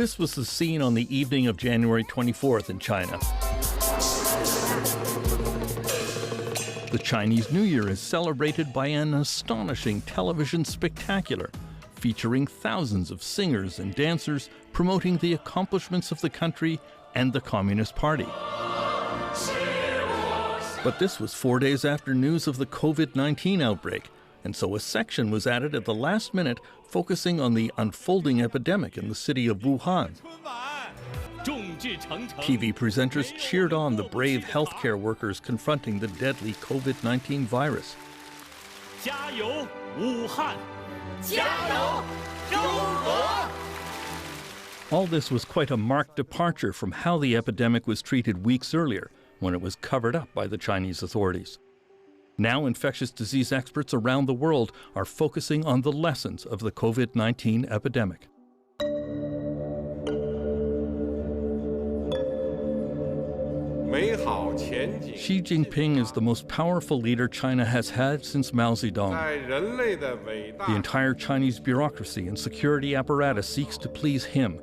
This was the scene on the evening of January 24th in China. The Chinese New Year is celebrated by an astonishing television spectacular featuring thousands of singers and dancers promoting the accomplishments of the country and the Communist Party. But this was 4 days after news of the COVID-19 outbreak, and so a section was added at the last minute focusing on the unfolding epidemic in the city of Wuhan. TV presenters cheered on the brave healthcare workers confronting the deadly COVID-19 virus. All this was quite a marked departure from how the epidemic was treated weeks earlier, when it was covered up by the Chinese authorities. Now infectious disease experts around the world are focusing on the lessons of the COVID-19 epidemic. Xi Jinping is the most powerful leader China has had since Mao Zedong. The entire Chinese bureaucracy and security apparatus seeks to please him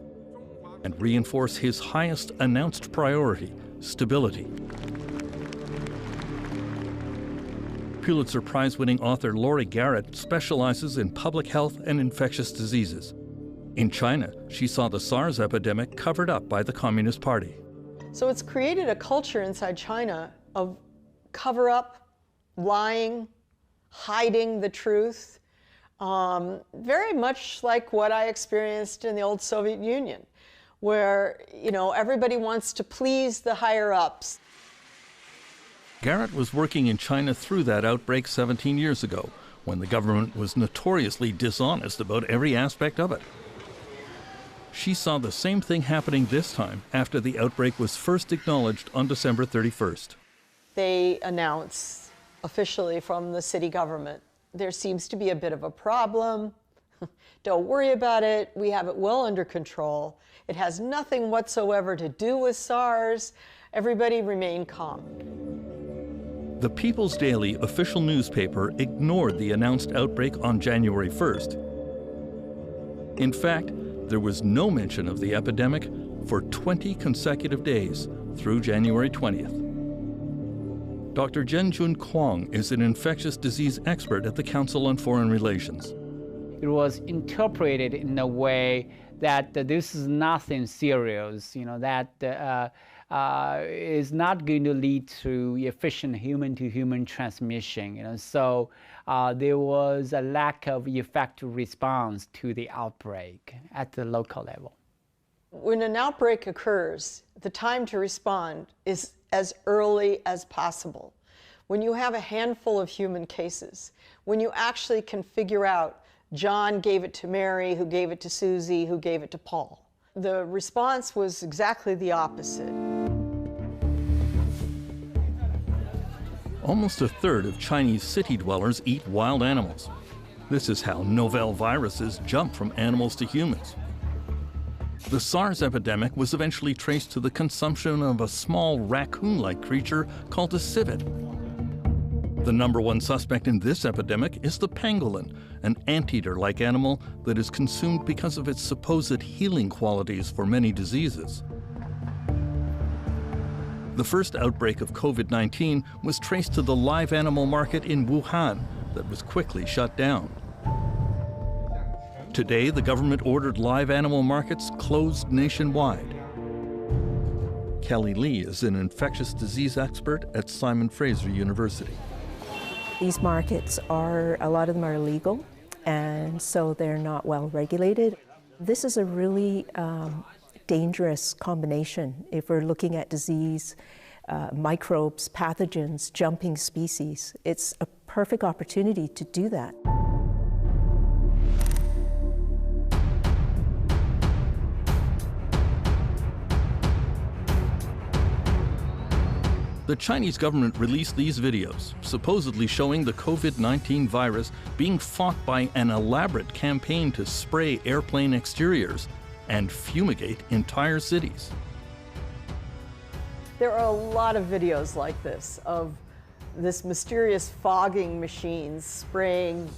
and reinforce his highest announced priority, stability. Pulitzer Prize-winning author Laurie Garrett specializes in public health and infectious diseases. In China, she saw the SARS epidemic covered up by the Communist Party. So it's created a culture inside China of cover-up, lying, hiding the truth, very much like what I experienced in the old Soviet Union, where, everybody wants to please the higher-ups. Garrett was working in China through that outbreak 17 years ago, when the government was notoriously dishonest about every aspect of it. She saw the same thing happening this time after the outbreak was first acknowledged on December 31st. They announce officially from the city government, there seems to be a bit of a problem. Don't worry about it. We have it well under control. It has nothing whatsoever to do with SARS. Everybody remain calm. The People's Daily official newspaper ignored the announced outbreak on January 1st. In fact, there was no mention of the epidemic for 20 consecutive days through January 20th. Dr. Zhenjun Kwong is an infectious disease expert at the Council on Foreign Relations. It was interpreted in a way that this is nothing serious, that is not going to lead to efficient human-to-human transmission. So there was a lack of effective response to the outbreak at the local level. When an outbreak occurs, the time to respond is as early as possible. When you have a handful of human cases, when you actually can figure out John gave it to Mary, who gave it to Susie, who gave it to Paul. The response was exactly the opposite. Almost a third of Chinese city dwellers eat wild animals. This is how novel viruses jump from animals to humans. The SARS epidemic was eventually traced to the consumption of a small raccoon-like creature called a civet. The #1 suspect in this epidemic is the pangolin, an anteater-like animal that is consumed because of its supposed healing qualities for many diseases. The first outbreak of COVID-19 was traced to the live animal market in Wuhan that was quickly shut down. Today, the government ordered live animal markets closed nationwide. Kelly Lee is an infectious disease expert at Simon Fraser University. These markets a lot of them are illegal, and so they're not well regulated. This is a really dangerous combination if we're looking at disease, microbes, pathogens, jumping species. It's a perfect opportunity to do that. The Chinese government released these videos, supposedly showing the COVID-19 virus being fought by an elaborate campaign to spray airplane exteriors and fumigate entire cities. There are a lot of videos like this of this mysterious fogging machine spraying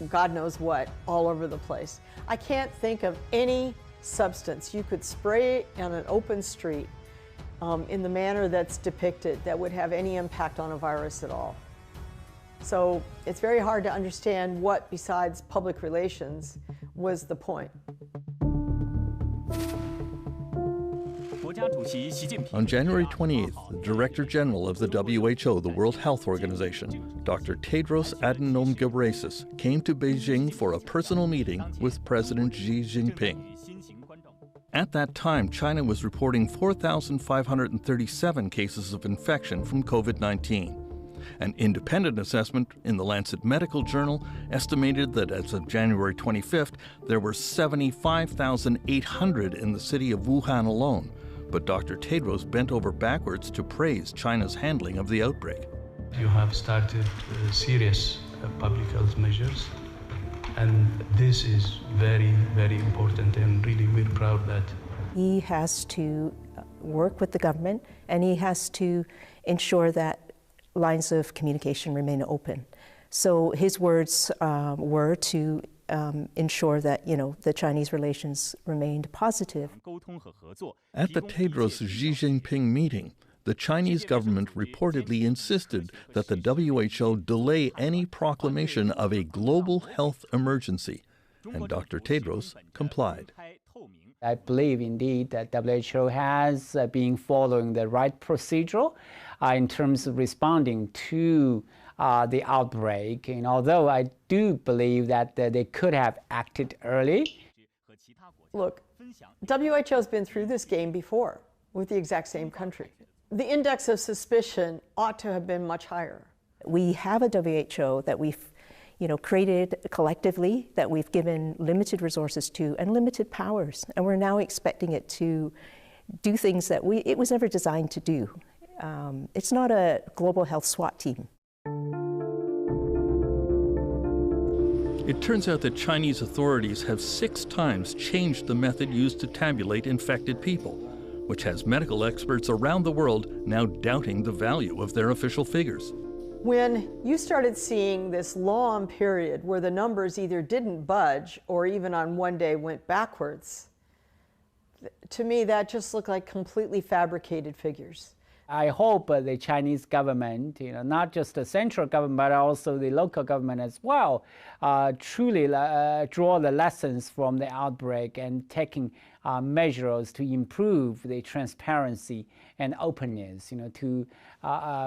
God knows what all over the place. I can't think of any substance you could spray on an open street in the manner that's depicted that would have any impact on a virus at all. So it's very hard to understand what, besides public relations, was the point. On January 28th, the Director General of the WHO, the World Health Organization, Dr. Tedros Adhanom Ghebreyesus, came to Beijing for a personal meeting with President Xi Jinping. At that time, China was reporting 4,537 cases of infection from COVID-19. An independent assessment in the Lancet Medical Journal estimated that as of January 25th, there were 75,800 in the city of Wuhan alone. But Dr. Tedros bent over backwards to praise China's handling of the outbreak. You have started serious public health measures, and this is very, very important, and really we're proud that. He has to work with the government, and he has to ensure that lines of communication remain open. So his words were to ensure that, the Chinese relations remained positive. At the Tedros Xi Jinping meeting, the Chinese government reportedly insisted that the WHO delay any proclamation of a global health emergency, and Dr. Tedros complied. I believe indeed that WHO has been following the right procedure in terms of responding to the outbreak. And although I do believe that they could have acted early. Look, WHO's been through this game before with the exact same country. The index of suspicion ought to have been much higher. We have a WHO that we've created collectively, that we've given limited resources to and limited powers, and we're now expecting it to do things that it was never designed to do. It's not a global health SWAT team. It turns out that Chinese authorities have 6 times changed the method used to tabulate infected people, which has medical experts around the world now doubting the value of their official figures. When you started seeing this long period where the numbers either didn't budge or even on one day went backwards, to me that just looked like completely fabricated figures. I hope the Chinese government, not just the central government, but also the local government as well, truly draw the lessons from the outbreak and taking measures to improve the transparency and openness, to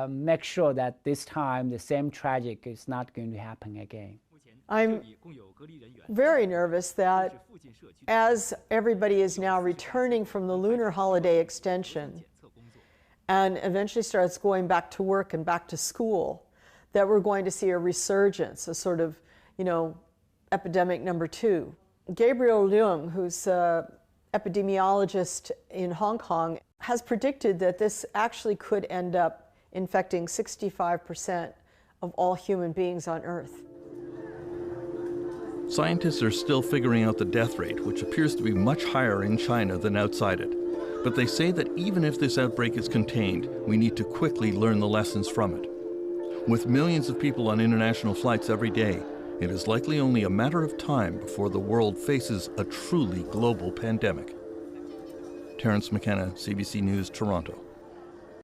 make sure that this time the same tragic is not going to happen again. I'm very nervous that as everybody is now returning from the lunar holiday extension and eventually starts going back to work and back to school, that we're going to see a resurgence, a sort of, epidemic number 2. Gabriel Leung, who's an epidemiologist in Hong Kong, has predicted that this actually could end up infecting 65% of all human beings on Earth. Scientists are still figuring out the death rate, which appears to be much higher in China than outside it. But they say that even if this outbreak is contained, we need to quickly learn the lessons from it. With millions of people on international flights every day, it is likely only a matter of time before the world faces a truly global pandemic. Terence McKenna, CBC News, Toronto.